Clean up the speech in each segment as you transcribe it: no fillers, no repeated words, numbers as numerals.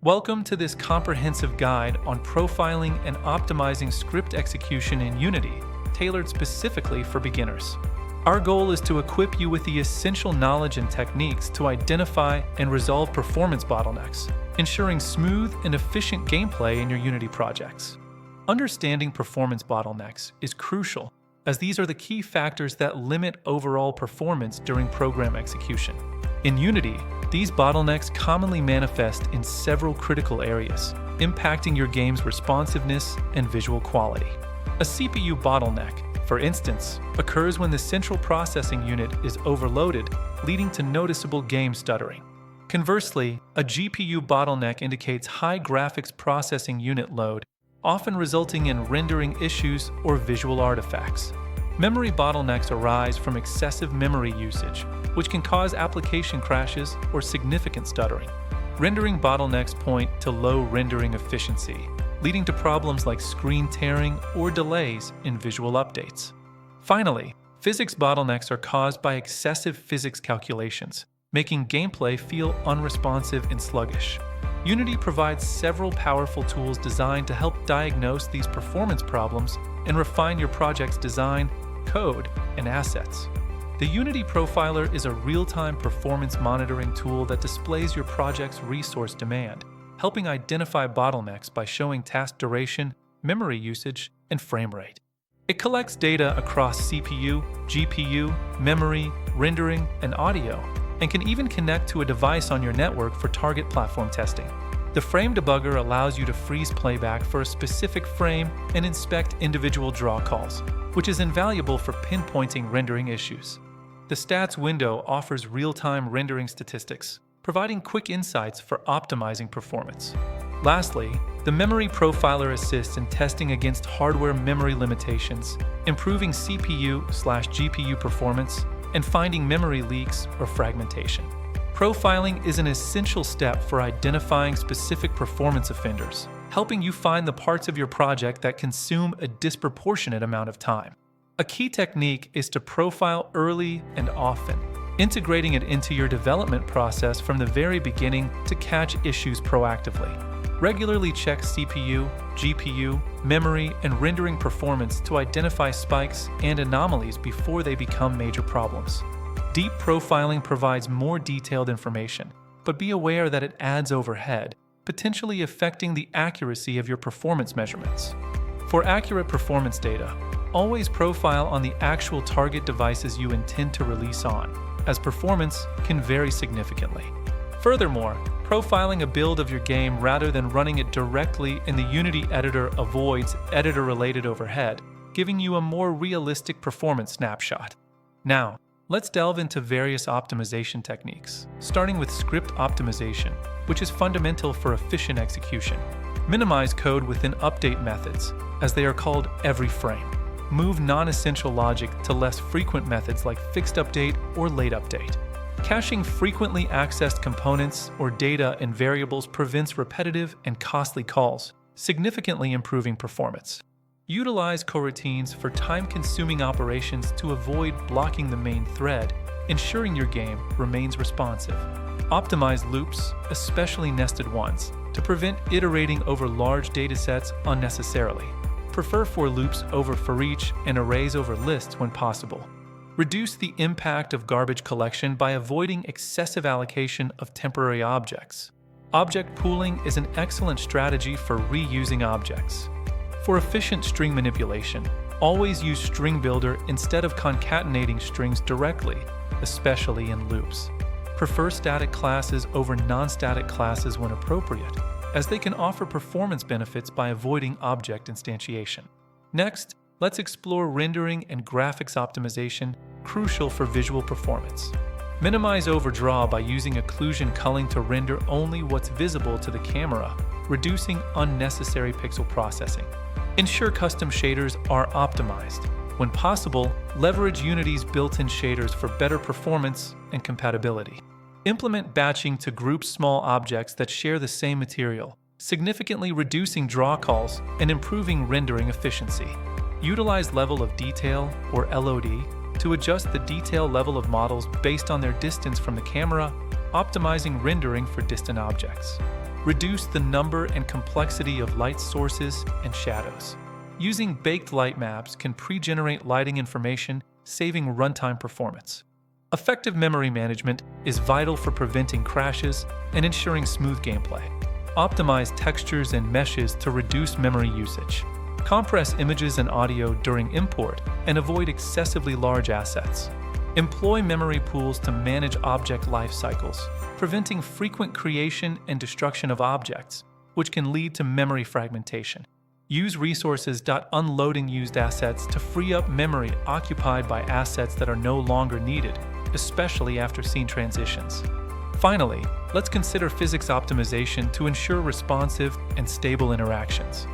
Welcome to this comprehensive guide on profiling and optimizing script execution in Unity, tailored specifically for beginners. Our goal is to equip you with the essential knowledge and techniques to identify and resolve performance bottlenecks, ensuring smooth and efficient gameplay in your Unity projects. Understanding performance bottlenecks is crucial, as these are the key factors that limit overall performance during program execution. In Unity, these bottlenecks commonly manifest in several critical areas, impacting your game's responsiveness and visual quality. A CPU bottleneck, for instance, occurs when the central processing unit is overloaded, leading to noticeable game stuttering. Conversely, a GPU bottleneck indicates high graphics processing unit load, often resulting in rendering issues or visual artifacts. Memory bottlenecks arise from excessive memory usage, which can cause application crashes or significant stuttering. Rendering bottlenecks point to low rendering efficiency, leading to problems like screen tearing or delays in visual updates. Finally, physics bottlenecks are caused by excessive physics calculations, making gameplay feel unresponsive and sluggish. Unity provides several powerful tools designed to help diagnose these performance problems and refine your project's design, code, and assets. The Unity Profiler is a real-time performance monitoring tool that displays your project's resource demand, helping identify bottlenecks by showing task duration, memory usage, and frame rate. It collects data across CPU, GPU, memory, rendering, and audio, and can even connect to a device on your network for target platform testing. The Frame Debugger allows you to freeze playback for a specific frame and inspect individual draw calls, which is invaluable for pinpointing rendering issues. The Stats window offers real-time rendering statistics, providing quick insights for optimizing performance. Lastly, the Memory Profiler assists in testing against hardware memory limitations, improving CPU/GPU performance, and finding memory leaks or fragmentation. Profiling is an essential step for identifying specific performance offenders, helping you find the parts of your project that consume a disproportionate amount of time. A key technique is to profile early and often, integrating it into your development process from the very beginning to catch issues proactively. Regularly check CPU, GPU, memory, and rendering performance to identify spikes and anomalies before they become major problems. Deep profiling provides more detailed information, but be aware that it adds overhead, potentially affecting the accuracy of your performance measurements. For accurate performance data, always profile on the actual target devices you intend to release on, as performance can vary significantly. Furthermore, profiling a build of your game rather than running it directly in the Unity editor avoids editor-related overhead, giving you a more realistic performance snapshot. Now, let's delve into various optimization techniques, starting with script optimization, which is fundamental for efficient execution. Minimize code within update methods, as they are called every frame. Move non-essential logic to less frequent methods like fixed update or late update. Caching frequently accessed components or data in variables prevents repetitive and costly calls, significantly improving performance. Utilize coroutines for time-consuming operations to avoid blocking the main thread, ensuring your game remains responsive. Optimize loops, especially nested ones, to prevent iterating over large datasets unnecessarily. Prefer for loops over for each and arrays over lists when possible. Reduce the impact of garbage collection by avoiding excessive allocation of temporary objects. Object pooling is an excellent strategy for reusing objects. For efficient string manipulation, always use String Builder instead of concatenating strings directly, especially in loops. Prefer static classes over non-static classes when appropriate, as they can offer performance benefits by avoiding object instantiation. Next, let's explore rendering and graphics optimization, crucial for visual performance. Minimize overdraw by using occlusion culling to render only what's visible to the camera, reducing unnecessary pixel processing. Ensure custom shaders are optimized. When possible, leverage Unity's built-in shaders for better performance and compatibility. Implement batching to group small objects that share the same material, significantly reducing draw calls and improving rendering efficiency. Utilize level of detail, or LOD, to adjust the detail level of models based on their distance from the camera, optimizing rendering for distant objects. Reduce the number and complexity of light sources and shadows. Using baked light maps can pre-generate lighting information, saving runtime performance. Effective memory management is vital for preventing crashes and ensuring smooth gameplay. Optimize textures and meshes to reduce memory usage. Compress images and audio during import and avoid excessively large assets. Employ memory pools to manage object life cycles, preventing frequent creation and destruction of objects, which can lead to memory fragmentation. Use resources.unloading used assets to free up memory occupied by assets that are no longer needed, especially after scene transitions. Finally, let's consider physics optimization to ensure responsive and stable interactions.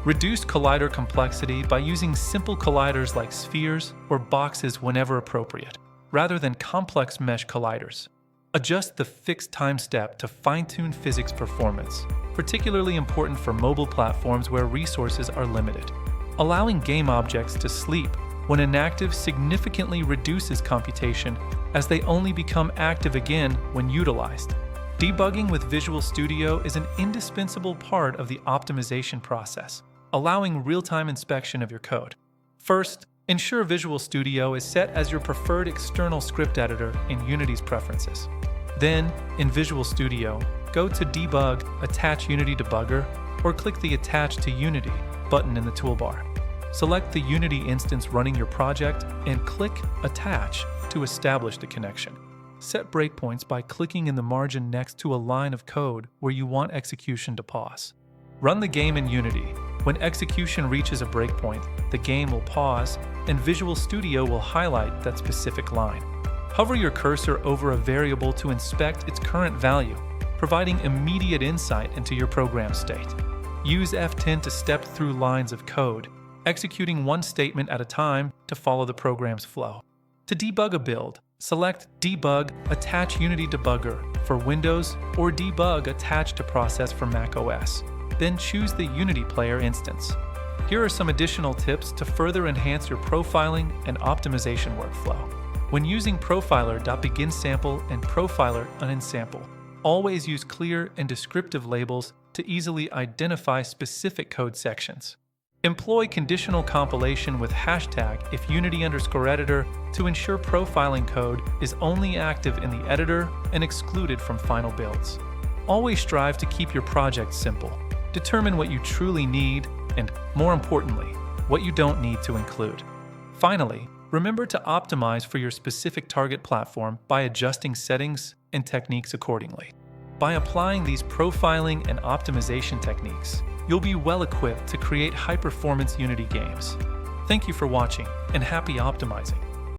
Reduce collider complexity by using simple colliders like spheres or boxes whenever appropriate, rather than complex mesh colliders. Adjust the fixed time step to fine-tune physics performance, particularly important for mobile platforms where resources are limited. Allowing game objects to sleep when inactive significantly reduces computation, as they only become active again when utilized. Debugging with Visual Studio is an indispensable part of the optimization process, allowing real-time inspection of your code. First, ensure Visual Studio is set as your preferred external script editor in Unity's preferences. Then, in Visual Studio, go to Debug, Attach Unity Debugger, or click the Attach to Unity button in the toolbar. Select the Unity instance running your project and click Attach to establish the connection. Set breakpoints by clicking in the margin next to a line of code where you want execution to pause. Run the game in Unity. When execution reaches a breakpoint, the game will pause, and Visual Studio will highlight that specific line. Hover your cursor over a variable to inspect its current value, providing immediate insight into your program state. Use F10 to step through lines of code, executing one statement at a time to follow the program's flow. To debug a build, select Debug Attach Unity Debugger for Windows or Debug Attach to Process for macOS. Then choose the Unity Player instance. Here are some additional tips to further enhance your profiling and optimization workflow. When using profiler.beginSample and profiler.unensample, always use clear and descriptive labels to easily identify specific code sections. Employ conditional compilation with hashtag #ifUnity_editor to ensure profiling code is only active in the editor and excluded from final builds. Always strive to keep your project simple. Determine what you truly need and, more importantly, what you don't need to include. Finally, remember to optimize for your specific target platform by adjusting settings and techniques accordingly. By applying these profiling and optimization techniques, you'll be well equipped to create high-performance Unity games. Thank you for watching, and happy optimizing!